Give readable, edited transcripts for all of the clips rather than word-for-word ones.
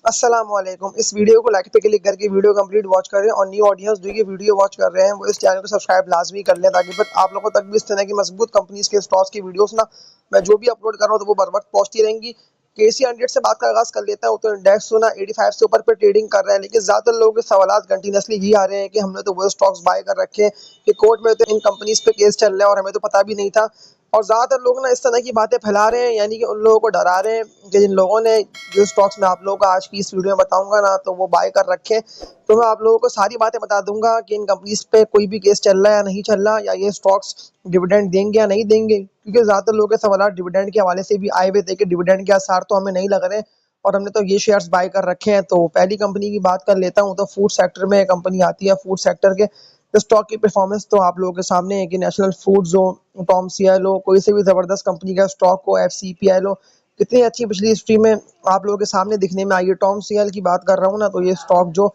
अस्सलामुअलैकुम। इस वीडियो को लाइक पे क्लिक करके वीडियो कंप्लीट वॉच करें और न्यू ऑडियंस जो ये वीडियो वॉच कर रहे हैं वो इस चैनल को सब्सक्राइब लाजमी कर लें ताकि फिर आप लोगों तक भी इस तरह की मजबूत कंपनीज के स्टॉक्स की वीडियोस ना मैं जो भी अपलोड कर रहा हूँ तो वो बर वक्त पहुंचती रहेंगी। केसी 100 से बात का आगाज कर लेता हूँ। तो इंडेक्स तो ना 85 से ऊपर पे ट्रेडिंग कर रहा है, लेकिन ज्यादातर लोगों के सवाल कंटिन्यूसली ये आ रहे हैं कि हमने तो वो स्टॉक्स बाय कर रखे हैं कि कोर्ट में तो इन कंपनीज पे केस चल रहा है और हमें तो पता भी नहीं था। और ज्यादातर लोग ना इस तरह की बातें फैला रहे हैं, यानी कि उन लोगों को डरा रहे हैं कि जिन लोगों ने जो स्टॉक्स मैं आप लोगों को आज की इस वीडियो में बताऊंगा ना तो वो बाय कर रखे हैं। तो मैं आप लोगों को सारी बातें बता दूंगा कि इन कंपनीज पे कोई भी केस चल रहा है या नहीं चल रहा, या ये स्टॉक्स डिविडेंड देंगे या नहीं देंगे, क्योंकि ज्यादातर लोगों के सवाल डिविडेंड के हवाले से भी आए हुए थे कि डिविडेंड के आसार तो हमें नहीं लग रहे और हमने तो ये शेयर्स बाय कर रखे हैं। तो पहली कंपनी की बात कर लेता हूँ। तो फूड सेक्टर में कंपनी आती है। फूड सेक्टर के स्टॉक की परफॉर्मेंस तो आप लोगों के सामने है कि नेशनल फूड्स हो, टॉम सीएल हो, कोई से भी जबरदस्त कंपनी का स्टॉक हो, एफसीपीएल हो, कितनी अच्छी पिछली हिस्ट्री में आप लोगों के सामने दिखने में आई है। टॉम सीएल की बात कर रहा हूँ ना, तो ये स्टॉक जो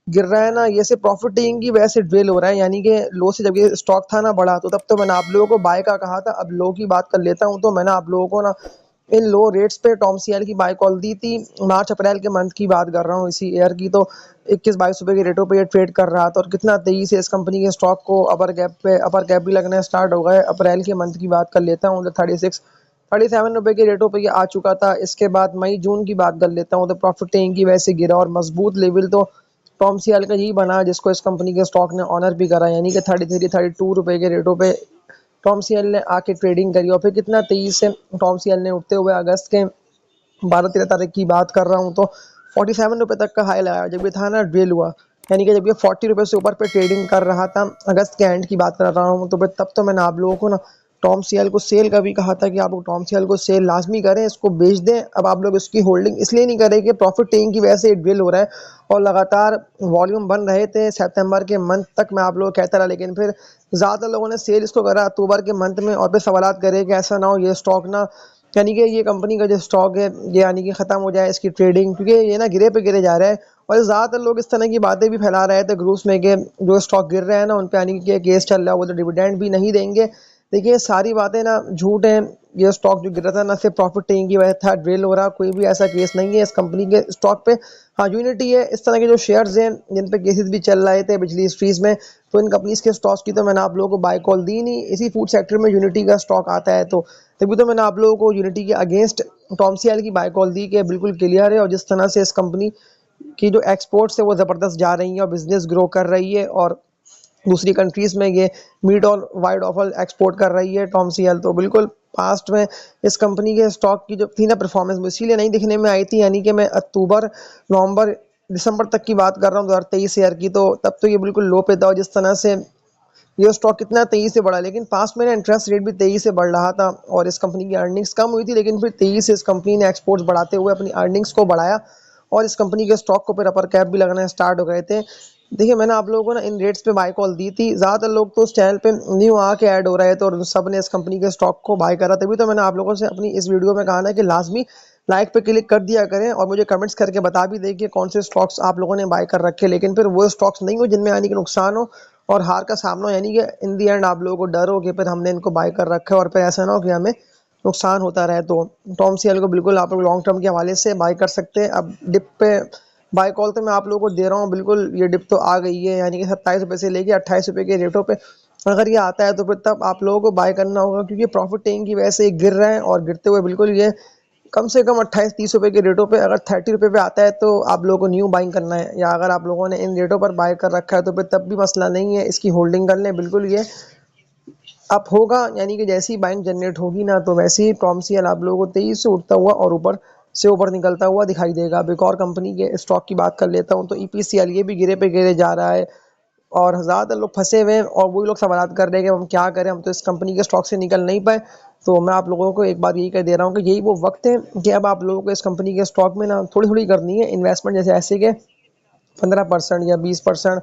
गिर रहा है ना, ये से प्रॉफिट टेकिंग की वजह से ड्रिल हो रहा है, यानी कि लो से जब ये स्टॉक था ना बड़ा, तो तब तो मैंने आप लोगों को बाय का कहा था। अब लो की बात कर लेता हूँ। तो मैंने आप लोगों को ना इन लो रेट्स पे टॉम सीएल की बाय कॉल दी थी। मार्च अप्रैल के मंथ की बात कर रहा हूँ, इसी ईयर की। तो 21-22 रुपए के रेटों पे ये ट्रेड कर रहा था और कितना तेजी से इस कंपनी के स्टॉक को अपर कैप भी लगना स्टार्ट हो गए। अप्रैल के मंथ की बात कर लेता हूँ तो 36-37 रुपए के रेटों पे ये आ चुका था। इसके बाद मई जून की बात कर लेता हूँ तो प्रॉफिट टेकिंग की वजह से गिरा और मजबूत लेवल तो टॉम सीएल का यही बना जिसको इस कंपनी के स्टॉक ने ऑनर भी करा, यानी कि 33-32 रुपए के रेटों पे टॉम सीएल ने आके ट्रेडिंग करी। और फिर कितना तेजी से टॉम सीएल ने उठते हुए अगस्त के 12-13 तारीख की बात कर रहा हूँ तो 47 रुपए तक का हाई लगाया जब ये था ना ड्रिल हुआ, यानी कि जब ये 40 रुपए से ऊपर पे ट्रेडिंग कर रहा था। अगस्त के एंड की बात कर रहा हूँ। तो फिर तब तो मैंने आप लोगों को ना टॉम सीएल को सेल का भी कहा था कि आप लोग टॉम सीएल को सेल लाजमी करें, इसको बेच दें। अब आप लोग इसकी होल्डिंग इसलिए नहीं करें कि प्रॉफिट टेकिंग की वजह से ये ड्रिल हो रहा है और लगातार वॉल्यूम बन रहे थे सितंबर के मंथ तक, मैं आप लोग को कहता रहा, लेकिन फिर ज़्यादा लोगों ने सेल इसको करा अक्टूबर के मंथ में। और फिर सवालात करे कि ऐसा ना हो ये स्टॉक ना, यानी कि ये कंपनी का जो स्टॉक है ये यानी कि खत्म हो जाए इसकी ट्रेडिंग, क्योंकि ये ना गिरे पे गिरे जा रहा है। और ज़्यादातर लोग इस तरह की बातें भी फैला रहे थे ग्रुप्स में कि जो स्टॉक गिर रहे हैं ना उन पे यानी कि केस चल रहा है, वो तो डिविडेंड भी नहीं देंगे। देखिए ये सारी बातें ना झूठ हैं। ये स्टॉक जो गिरा था ना सिर्फ प्रॉफिट टेकिंग की वजह था ड्रिल हो रहा, कोई भी ऐसा केस नहीं है इस कंपनी के स्टॉक पे। हाँ यूनिटी है, इस तरह के जो शेयर्स हैं जिन पे केसेस भी चल रहे थे पिछली हिस्ट्रीज में, तो इन कंपनीज के स्टॉक्स की तो मैंने आप लोगों को बाय कॉल दी नहीं। इसी फूड सेक्टर में यूनिटी का स्टॉक आता है, तो तभी तो मैंने आप लोगों को यूनिटी के अगेंस्ट टॉम सीएल की बाय कॉल दी कि बिल्कुल क्लियर है। और जिस तरह से इस कंपनी की जो एक्सपोर्ट्स है वो ज़बरदस्त जा रही है और बिजनेस ग्रो कर रही है और दूसरी कंट्रीज में ये मीट और वाइड ऑफल एक्सपोर्ट कर रही है टॉम सीएल। तो बिल्कुल पास्ट में इस कंपनी के स्टॉक की जो थी ना परफॉर्मेंस वो इसीलिए नहीं दिखने में आई थी, यानी कि मैं अक्टूबर नवंबर दिसंबर तक की बात कर रहा हूँ 2023 ईयर की। तो तब तो ये बिल्कुल लो पे था और जिस तरह से ये स्टॉक कितना तेजी से बढ़ा, लेकिन पास में ना इंटरेस्ट रेट भी तेजी से बढ़ रहा था और इस कंपनी की अर्निंग्स कम हुई थी, लेकिन फिर तेजी से इस कंपनी ने एक्सपोर्ट्स बढ़ाते हुए अपनी अर्निंग्स को बढ़ाया और इस कंपनी के स्टॉक को फिर अपर कैप भी लगना स्टार्ट हो गए थे। देखिए मैंने आप लोगों को ना इन रेट्स पे बाय कॉल दी थी। ज़्यादातर लोग तो उस चैनल पे न्यू आके ऐड हो रहे थे और सब ने इस कंपनी के स्टॉक को बाय करा, तभी तो मैंने आप लोगों से अपनी इस वीडियो में कहा ना कि लाजमी लाइक पे क्लिक कर दिया करें और मुझे कमेंट्स करके बता भी दें कि कौन से स्टॉक्स आप लोगों ने बाय कर रखे, लेकिन फिर वो स्टॉक्स नहीं हो जिनमें यानी कि नुकसान हो और हार का सामना हो, यानी कि इन दी एंड आप लोगों को डर हो कि फिर हमने इनको बाय कर रखा है और फिर ऐसा ना हो कि हमें नुकसान होता रहे। तो टॉम सीएल को बिल्कुल आप लोग लॉन्ग टर्म के हवाले से बाय कर सकते हैं। अब डिप पे बाय कॉल तो मैं आप लोगों को दे रहा हूँ, बिल्कुल ये डिप तो आ गई है, यानी कि 27 रुपये से लेके 28 रुपये के रेटों पे अगर ये आता है तो फिर तब आप लोगों को बाय करना होगा, क्योंकि प्रॉफिट टेकिंग की वजह से ये गिर रहा है और गिरते हुए बिल्कुल ये कम से कम 28-30 रुपए के रेटों पे अगर 30 रुपए पे आता है तो आप लोगों को न्यू बाइंग करना है, या अगर आप लोगों ने इन रेटों पर बाय कर रखा है तो फिर तब भी मसला नहीं है, इसकी होल्डिंग कर लें। बिल्कुल ये अब होगा, यानी कि जैसी बाइंग जनरेट होगी ना तो वैसे ही टॉम सीएल आप लोगों को तेजी से उठता हुआ और ऊपर से ऊपर निकलता हुआ दिखाई देगा। अब एक और कंपनी के स्टॉक की बात कर लेता हूँ। तो ईपीसीएल ये भी गिरे पे गिरे जा रहा है और ज़्यादातर लोग फंसे हुए हैं और वही लोग सवाल कर रहे हैं कि हम क्या करें, हम तो इस कंपनी के स्टॉक से निकल नहीं पाए। तो मैं आप लोगों को एक बात यही कह दे रहा हूँ कि यही वो वक्त है कि अब आप लोगों को इस कंपनी के स्टॉक में ना थोड़ी थोड़ी करनी है इन्वेस्टमेंट, जैसे ऐसे के 15% या 20%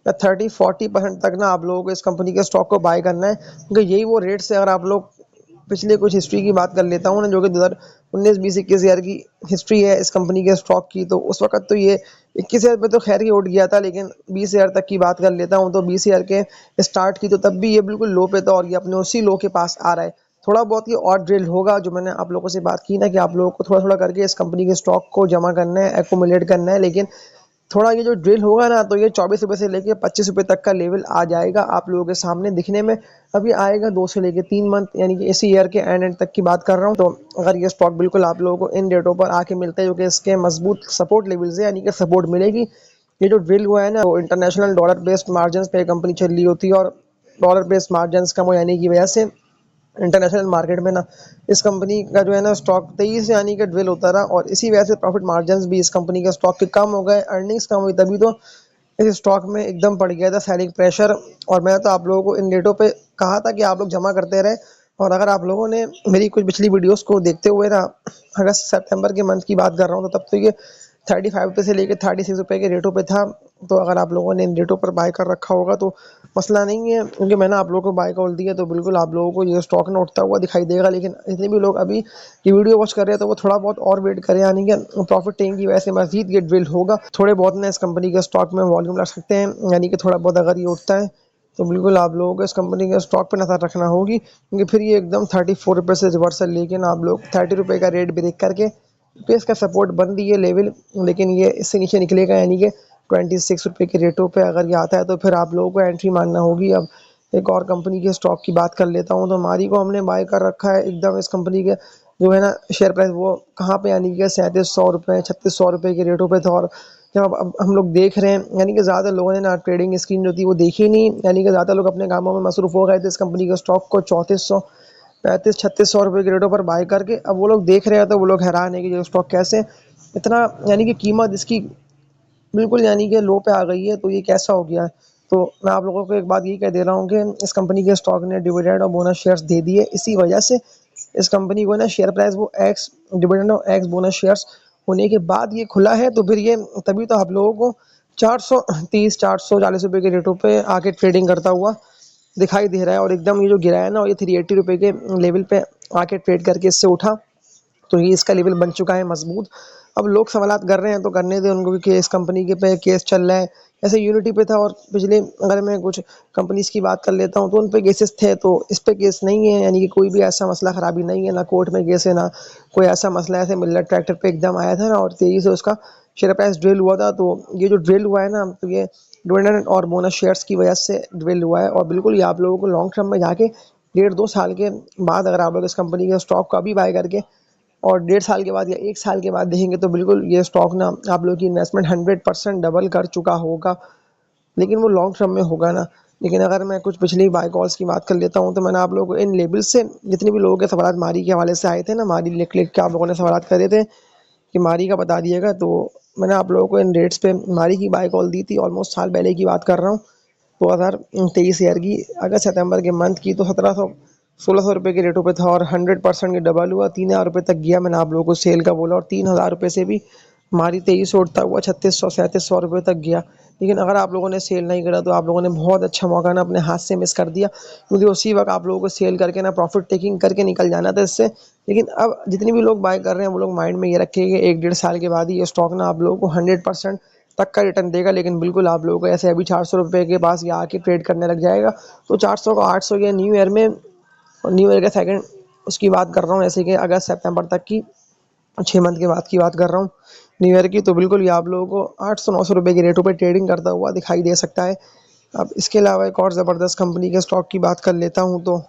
या 30-40% तक ना आप लोगों को इस कंपनी के स्टॉक को बाय करना है, क्योंकि यही वो रेट से अगर आप लोग पिछले कुछ हिस्ट्री की बात कर लेता हूँ ना, जो कि 2019-20-21 ईयर की हिस्ट्री है इस कंपनी के स्टॉक की, तो उस वक्त तो ये 21 ईयर पे तो खैर ही उठ गया था, लेकिन 20 ईयर तक की बात कर लेता हूँ तो 20 ईयर के स्टार्ट की तो तब भी ये बिल्कुल लो पे था और ये अपने उसी लो के पास आ रहा है। थोड़ा बहुत ये और ड्रिल होगा, जो मैंने आप लोगों से बात की ना कि आप लोगों को थोड़ा-थोड़ा करके इस कंपनी के स्टॉक को जमा करना है, एक्युमुलेट करना है, लेकिन थोड़ा ये जो ड्रिल होगा ना, तो ये ₹24 से लेके ₹25 तक का लेवल आ जाएगा आप लोगों के सामने दिखने में। अभी आएगा 2 से लेके 3 मंथ, यानी कि इसी ईयर के एंड तक की बात कर रहा हूँ। तो अगर ये स्टॉक बिल्कुल आप लोगों को इन रेटों पर आके मिलता है, जो कि इसके मजबूत सपोर्ट लेवल्स है, यानी कि सपोर्ट मिलेगी। ये जो ड्रिल हुआ है ना, वो इंटरनेशनल डॉलर बेस्ड मार्जिन्स पे कंपनी चल रही होती है, और डॉलर बेस्ड मार्जिन्स कम हो जाने की वजह से इंटरनेशनल मार्केट में ना इस कंपनी का जो है ना स्टॉक तेजी से यानी कि ड्रिल होता रहा, और इसी वजह से प्रॉफिट मार्जिन्स भी इस कंपनी के स्टॉक के कम हो गए, अर्निंग्स कम हुई, तभी तो इस स्टॉक में एकदम पड़ गया था सेलिंग प्रेशर। और मैं तो आप लोगों को इन रेटों पे कहा था कि आप लोग जमा करते रहे, और अगर आप लोगों ने मेरी कुछ पिछली वीडियोस को देखते हुए ना, अगस्त सितंबर के मंथ की बात कर रहा हूँ, तो तब तो ये 35 पे से लेकर 36 रुपए के रेटों पे था। तो अगर आप लोगों ने इन रेटों पर बाय कर रखा होगा तो मसला नहीं है, क्योंकि मैंने आप लोगों को बाय कॉल दिया, तो बिल्कुल आप लोगों को ये स्टॉक ना उठता हुआ दिखाई देगा। लेकिन जितने भी लोग अभी ये वीडियो वॉच कर रहे हैं, तो वो थोड़ा बहुत और वेट करें, यानी कि प्रॉफिट टेकिंग की वजह से मजीद ये ड्रिल होगा। थोड़े बहुत ना इस कंपनी के स्टॉक में वॉल्यूम ला सकते हैं, यानी कि थोड़ा बहुत अगर ये उठता है, तो बिल्कुल आप लोगों को इस कंपनी के स्टॉक पर नजर रखना होगी, क्योंकि फिर ये एकदम 34 रुपये से रिवर्सल लेके ना आप लोग 30 रुपये का रेट ब्रेक करके पे इसका सपोर्ट बन रही है लेवल, लेकिन ये इससे नीचे निकलेगा, यानी कि 26 रुपये के रेटों पे अगर ये आता है, तो फिर आप लोगों को एंट्री मारना होगी। अब एक और कंपनी के स्टॉक की बात कर लेता हूँ, तो मारी को हमने बाय कर रखा है एकदम। इस कंपनी के जो है ना शेयर प्राइस वो कहाँ पे, यानी कि 3700 रुपये 3600 रुपये के रेटों पे था, और जब अब हम लोग देख रहे हैं, यानी कि ज़्यादा लोगों ने ना ट्रेडिंग स्क्रीन जो थी वो देखी नहीं, यानी कि ज़्यादा लोग अपने कामों में मसरूफ हो गए थे। इस कंपनी के स्टॉक को 3400 35-3600 रुपये के रेटों पर बाय करके अब वो लोग देख रहे हैं, तो वो लोग हैरान है कि ये स्टॉक कैसे इतना, यानी कि कीमत इसकी बिल्कुल यानी कि लो पे आ गई है, तो ये कैसा हो गया है। तो मैं आप लोगों को एक बात ये कह दे रहा हूँ कि इस कंपनी के स्टॉक ने डिविडेंड और बोनस शेयर्स दे दिए, इसी वजह से इस कंपनी को ना शेयर प्राइस वो एक्स डिविडेंड और एक्स बोनस शेयर्स होने के बाद ये खुला है, तो फिर ये तभी तो आप लोगों को 430-440 रुपये के रेटों पे आके ट्रेडिंग करता हुआ दिखाई दे रहा है। और एकदम ये जो गिरा है ना, और ये 380 रुपये के लेवल पे आके ट्रेड करके इससे उठा, तो ये इसका लेवल बन चुका है मजबूत। अब लोग सवालात कर रहे हैं, तो करने दें उनको, कि इस कंपनी के पे केस चल रहा है। ऐसे यूनिटी पे था, और पिछले अगर मैं कुछ कंपनीज की बात कर लेता हूँ, तो उन पे केसेस थे, तो इस पे केस नहीं है, यानी कि कोई भी ऐसा मसला खराबी नहीं है, ना कोर्ट में केस है, ना कोई ऐसा मसला है। ऐसे मिलर ट्रैक्टर पे एकदम आया था ना, और तेजी से उसका शेयर प्राइस ड्रिल हुआ था। तो ये जो ड्रिल हुआ है ना, तो ये डिविडेंड और बोनस शेयर्स की वजह से ड्रिल हुआ है, और बिल्कुल ये आप लोगों को लॉन्ग टर्म में जाके 1.5-2 साल के बाद अगर आप लोग इस कंपनी के स्टॉक को अभी बाय करके और 1.5 साल के बाद या 1 साल के बाद देखेंगे, तो बिल्कुल ये स्टॉक ना आप लोग की इन्वेस्टमेंट 100% डबल कर चुका होगा। लेकिन वो लॉन्ग टर्म में होगा ना। लेकिन अगर मैं कुछ पिछली बाय कॉल्स की बात कर लेता हूँ, तो मैंने आप लोगों को इन लेवल से जितने भी लोगों के सवाल मारी के हवाले से आए थे ना, मारी लिख लिख के आप लोगों ने सवाल करे थे कि मारी का बता दिएगा, तो मैंने आप लोगों को इन रेट्स पे मारी की बाय कॉल दी थी। ऑलमोस्ट साल पहले की बात कर रहा हूँ, 2023 ईयर की अगस्त सितंबर के मंथ की। तो 1700-1600 रुपये के रेटों पे था, और 100% की डबल हुआ, 3000 रुपये तक गया। मैंने आप लोगों को सेल का बोला, और 3000 रुपये से भी हमारी तेजी से उठता हुआ 3600-3700 रुपये तक गया। लेकिन अगर आप लोगों ने सेल नहीं करा, तो आप लोगों ने बहुत अच्छा मौका ना अपने हाथ से मिस कर दिया, क्योंकि उसी वक्त आप लोगों को सेल करके ना प्रॉफिट टेकिंग करके निकल जाना था इससे। लेकिन अब जितने भी लोग बाय कर रहे हैं, वो लोग माइंड में ये रखेंगे 1-1.5 साल के बाद ही ये स्टॉक ना आप लोगों को 100% तक का रिटर्न देगा। लेकिन बिल्कुल आप लोगों को ऐसे अभी 400 रुपये के पास ये आके ट्रेड करने लग जाएगा, तो 400 को 800 के न्यू ईयर में, न्यू ईयर के सेकंड उसकी बात कर रहा हूँ, ऐसे कि अगस्त सितंबर तक की 6 मंथ के बाद की बात कर रहा हूँ न्यू ईयर की। तो बिल्कुल ये आप लोगों को 800-900 रुपये के रेटों पे ट्रेडिंग करता हुआ दिखाई दे सकता है। अब इसके अलावा एक और ज़बरदस्त कंपनी के स्टॉक की बात कर लेता हूँ, तो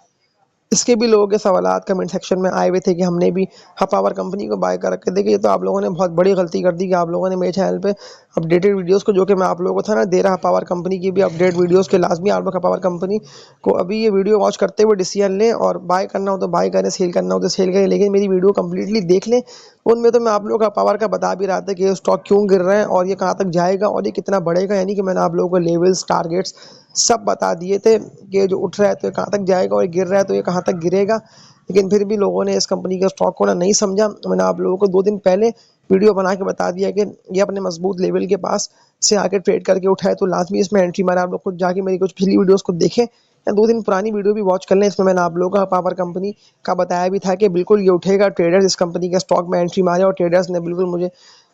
इसके भी लोगों के सवालात कमेंट सेक्शन में आए हुए थे कि हमने भी पावर कंपनी को बाय कर रखे। देखिए, ये तो आप लोगों ने बहुत बड़ी गलती कर दी कि आप लोगों ने मेरे चैनल पे अपडेटेड वीडियोस को, जो कि मैं आप लोगों को था ना दे रहा पावर कंपनी की भी अपडेट वीडियोस के, लाजमी आप लोग पावर कंपनी को अभी ये वीडियो वॉच करते हुए डिसीजन लें, और बाय करना हो तो बाय करें, सेल करना हो तो सेल करें, लेकिन मेरी वीडियो कम्प्लीटली देख लें। उनमें तो मैं आप लोगों का पावर का बता भी रहा था कि ये स्टॉक क्यों गिर रहा है, और ये कहाँ तक जाएगा, और ये कितना बढ़ेगा, यानी कि मैंने आप लोगों को लेवल्स, टारगेट्स सब बता दिए थे कि जो उठ रहा है तो ये कहाँ तक जाएगा, और गिर रहा है तो ये कहाँ तक गिरेगा। लेकिन फिर भी लोगों ने इस कंपनी के स्टॉक को ना नहीं समझा। मैंने आप लोगों को 2 दिन पहले वीडियो बना के बता दिया कि ये अपने मजबूत लेवल के पास से आके ट्रेड करके उठाए, तो लाजमी इसमें एंट्री मारा। आप लोग खुद जाके मेरी कुछ पिछली वीडियोस को देखें, या 2 दिन पुरानी वीडियो भी वॉच कर लें। इसमें मैंने आप लोगों का पावर कंपनी का बताया भी था कि बिल्कुल ये उठेगा, ट्रेडर्स इस कंपनी के स्टॉक में एंट्री मारे, और ट्रेडर्स ने बिल्कुल मुझे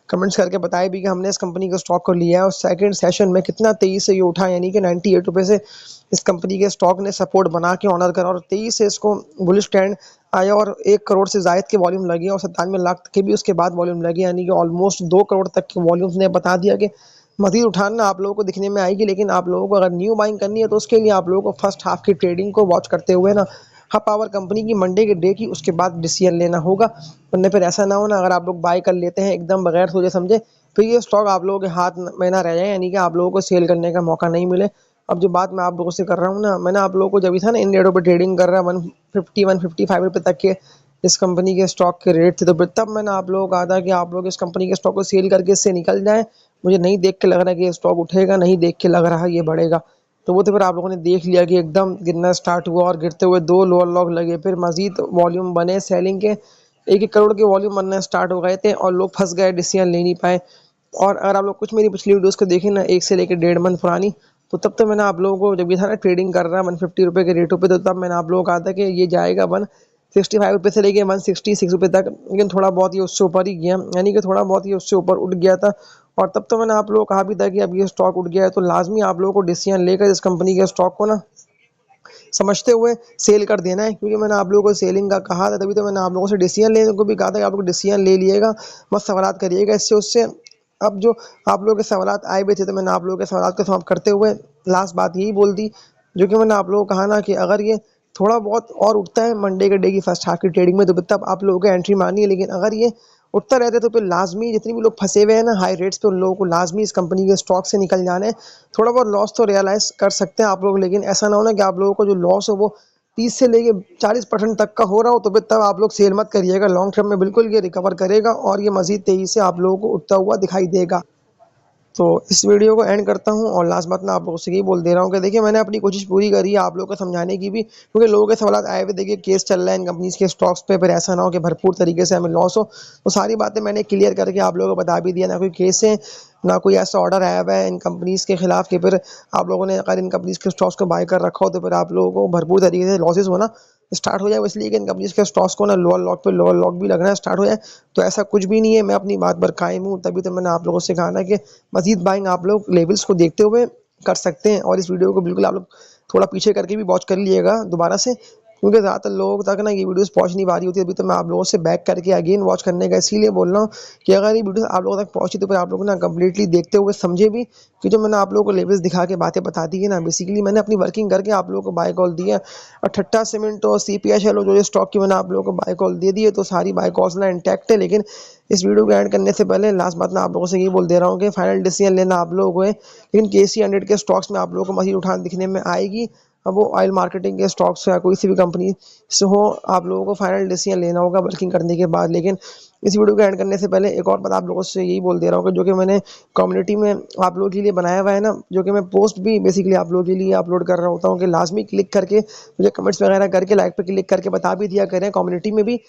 कमेंट्स करके बताएं भी कि हमने इस कंपनी के स्टॉक को लिया है और सेकंड सेशन में कितना तेज़ी से ये उठा, यानी कि 98 रुपये से इस कंपनी के स्टॉक ने सपोर्ट बना के ऑनर करा और तेज़ी से इसको बुलिश ट्रेंड आया और 1 करोड़ से ज़ायद की वॉल्यूम लगी और 97 लाख के भी उसके बाद वॉल्यूम लगी, यानी कि ऑलमोस्ट 2 करोड़ तक की वॉल्यूम्स ने बता दिया कि मज़ीद उठाना आप लोगों को दिखने में आएगी। लेकिन आप लोगों को अगर न्यू बाइंग करनी है तो उसके लिए आप लोगों को फर्स्ट हाफ की ट्रेडिंग को वॉच करते हुए ना हब पावर कंपनी की मंडे के डे की उसके बाद डिसीजन लेना होगा, वरना फिर ऐसा ना हो ना अगर आप लोग बाय कर लेते हैं एकदम बगैर सोचे समझे फिर ये स्टॉक आप लोगों के हाथ में ना रह जाए, यानी कि आप लोगों को सेल करने का मौका नहीं मिले। अब जो बात मैं आप लोगों से कर रहा हूँ ना, मैंने आप लोगों को जब भी था ना इन रेटों पर ट्रेडिंग कर रहा है 150-155 रुपये तक के इस कंपनी के स्टॉक के रेट थे, तो फिर तब मैंने आप लोगों को कहा था कि आप लोग इस कंपनी के स्टॉक को सेल करके इससे निकल जाएं। मुझे नहीं देख के लग रहा है कि ये स्टॉक उठेगा, नहीं देख के लग रहा है ये बढ़ेगा। तो वो तो फिर आप लोगों ने देख लिया कि एकदम गिरना स्टार्ट हुआ और गिरते हुए 2 लोअर लॉक लगे, फिर मज़ीद वॉल्यूम बने सेलिंग के, 1-1 करोड़ के वॉल्यूम बनना स्टार्ट हो गए थे और लोग फँस गए, डिसीजन ले नहीं पाए। और अगर आप लोग कुछ मेरी पिछली वीडियोज़ को देखें ना 1 से लेकर 1.5 मंथ पुरानी, तो तब तो मैंने आप लोगों को जब ये था ना ट्रेडिंग कर रहा है 150 रुपये के रेटों पे, तो तब मैंने आप लोगों को कहा था कि ये जाएगा 165 रुपये से लेके 166 रुपये तक, लेकिन थोड़ा बहुत ये उससे ऊपर ही गया, यानी कि थोड़ा बहुत ये उससे ऊपर उठ गया था। और तब तो मैंने आप लोगों को कहा भी था कि अब ये स्टॉक उठ गया है तो लाजमी आप लोगों को डिसीजन लेकर इस कंपनी के स्टॉक को ना समझते हुए सेल कर देना है, क्योंकि मैंने आप लोगों को सेलिंग का कहा था, तभी तो मैंने आप लोगों से डिसीजन लेने को भी कहा था कि आप लोग डिसीजन ले लिएगा, मत सवालात करिएगा इससे उससे। अब जो आप लोगों के सवालात आए हुए थे तो मैंने आप लोगों के सवालात को समाप्त करते हुए लास्ट बात यही बोल दी, जो कि मैंने आप लोगों को कहा ना कि अगर ये थोड़ा बहुत और उठता है मंडे के डे की फर्स्ट हाफ की ट्रेडिंग में तो तब आप लोगों को एंट्री मारनी है, लेकिन अगर ये उठता रहता है तो फिर लाजमी जितने भी लोग फंसे हुए हैं ना हाई रेट्स पे उन लोगों को लाजमी इस कंपनी के स्टॉक से निकल जाना है। थोड़ा बहुत लॉस तो रियलाइज़ कर सकते हैं आप लोग, लेकिन ऐसा ना हो ना कि आप लोगों को जो लॉस हो वो 30 से लेके 40% तक का हो रहा हो, तो फिर तब आप लोग सेल मत करिएगा। लॉन्ग टर्म में बिल्कुल ये रिकवर करेगा और ये मज़ीद तेज़ी से आप लोगों को उठता हुआ दिखाई देगा। तो इस वीडियो को एंड करता हूँ और लास्ट बात मैं आप लोगों से यही बोल दे रहा हूँ कि देखिए मैंने अपनी कोशिश पूरी करी है आप लोगों को समझाने की भी, क्योंकि लोगों के सवाल आए हुए, देखिए केस चल रहा है इन कंपनीज़ के स्टॉक्स पे, फिर ऐसा ना हो कि भरपूर तरीके से हमें लॉस हो। तो सारी बातें मैंने क्लियर करके आप लोगों को बता भी दिया, ना कोई केस है ना कोई ऐसा ऑर्डर आया हुआ है इन कंपनीज़ के खिलाफ कि फिर आप लोगों ने अगर इन कंपनीज़ के स्टॉक्स को बाय कर रखा हो तो फिर आप लोगों को भरपूर तरीके से लॉसेस होना स्टार्ट हो जाए, इसलिए कि इन कंपनीज़ के स्टॉक्स को ना लोअर लॉक पे लोअर लॉक भी लगना स्टार्ट हो जाए। तो ऐसा कुछ भी नहीं है, मैं अपनी बात पर कायम हूँ, तभी तो मैंने आप लोगों से कहा ना कि मज़ीद बाइंग आप लोग लेवल्स को देखते हुए कर सकते हैं। और इस वीडियो को बिल्कुल आप लोग थोड़ा पीछे करके भी वॉच कर लीजिएगा दोबारा से, क्योंकि ज़्यादातर लोगों तक ना ये वीडियोस पहुंच नहीं पा रही होती। अभी तो मैं आप लोगों से बैक करके अगेन वॉच करने का इसीलिए बोल रहा हूँ कि अगर ये वीडियो आप लोगों तक पहुंची तो फिर आप लोग ना कम्प्लीटली देखते हुए समझे भी कि जो मैंने आप लोगों को लेवल्स दिखा के बातें बता दी है ना, बेसिकली मैंने अपनी वर्किंग करके आप लोगों को बाय कॉल दिया। और ठट्टा सीमेंट और CPHL जो स्टॉक की मैंने आप लोगों को बाय कॉल दे दी है, तो सारी बाय कॉल्स ना इंटैक्ट है। लेकिन इस वीडियो को एंड करने से पहले लास्ट बात मैं आप लोगों से यही बोल दे रहा हूँ कि फाइनल डिसीजन लेना आप लोगों को है, लेकिन KC 100 के स्टॉक्स में आप लोगों को मज़ीद उठान दिखने में आएगी। अब वो ऑयल मार्केटिंग के स्टॉक्स या कोई सी भी कंपनी से हो, आप लोगों को फाइनल डिसीजन लेना होगा वर्किंग करने के बाद। लेकिन इस वीडियो को एंड करने से पहले एक और बात आप लोगों से यही बोल दे रहा हूँ कि जो कि मैंने कम्युनिटी में आप लोगों के लिए बनाया हुआ है ना, जो कि मैं पोस्ट भी बेसिकली आप लोगों के लिए अपलोड कर रहा होता हूँ, कि लाजमी क्लिक करके मुझे कमेंट्स वगैरह करके लाइक पे क्लिक करके बता भी दिया करें कम्युनिटी में भी,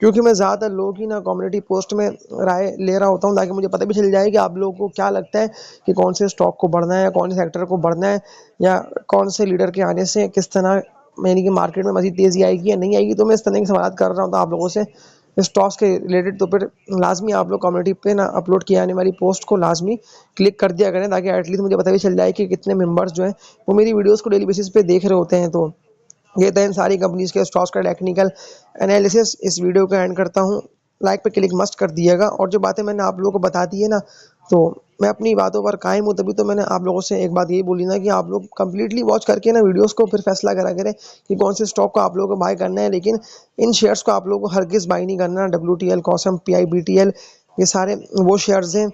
क्योंकि मैं ज़्यादातर लोगों की ना कम्युनिटी पोस्ट में राय ले रहा होता हूँ, ताकि मुझे पता भी चल जाए कि आप लोगों को क्या लगता है कि कौन से स्टॉक को बढ़ना है या कौन से सेक्टर को बढ़ना है, या कौन से लीडर के आने से किस तरह यानी कि मार्केट में मज़ीद तेज़ी आएगी या नहीं आएगी। तो मैं इस तरह के सवाल कर रहा हूँ तो आप लोगों से स्टॉक्स के रिलेटेड, तो फिर लाजमी आप लोग कम्युनिटी पे ना अपलोड किए आने वाली पोस्ट को लाजमी क्लिक कर दिया करें, ताकि एटलीस्ट मुझे पता भी चल जाए कि कितने मेंबर्स जो हैं वो मेरी वीडियोज़ को डेली बेसिस पे देख रहे होते हैं। तो ये था इन सारी कंपनीज़ के स्टॉक्स का टेक्निकल एनालिसिस। इस वीडियो को एंड करता हूँ, लाइक पे क्लिक मस्ट कर दिएगा। और जो बातें मैंने आप लोगों को बता दी है ना, तो मैं अपनी बातों पर कायम हूँ, तभी तो मैंने आप लोगों से एक बात यही बोली ना कि आप लोग कंप्लीटली वॉच करके ना वीडियोस को फिर फैसला करा करें कि कौन से स्टॉक को आप लोगों को बाय करना है। लेकिन इन शेयर्स को आप लोगों को हरगिज़ बाय नहीं करना। WTL, कॉसम, PIBTL ये सारे वो शेयर्स हैं,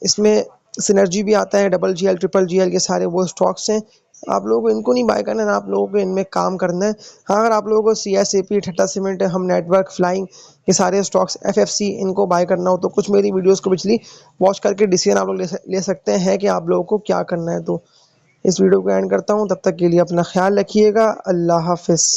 इसमें सिनर्जी भी आता है, GGL, GGL ये सारे वो स्टॉक्स हैं, आप लोगों को इनको नहीं बाय करना है ना, आप लोगों को इनमें काम करना है। हाँ, अगर आप लोगों को CSAP, ठट्टा सीमेंट, हम नेटवर्क, फ्लाइंग ये सारे स्टॉक्स, FFC इनको बाय करना हो तो कुछ मेरी वीडियोस को पिछली वॉच करके डिसीजन आप लोग ले सकते हैं कि आप लोगों को क्या करना है। तो इस वीडियो को एंड करता हूँ, तब तक के लिए अपना ख्याल रखिएगा। अल्लाह हाफिज़।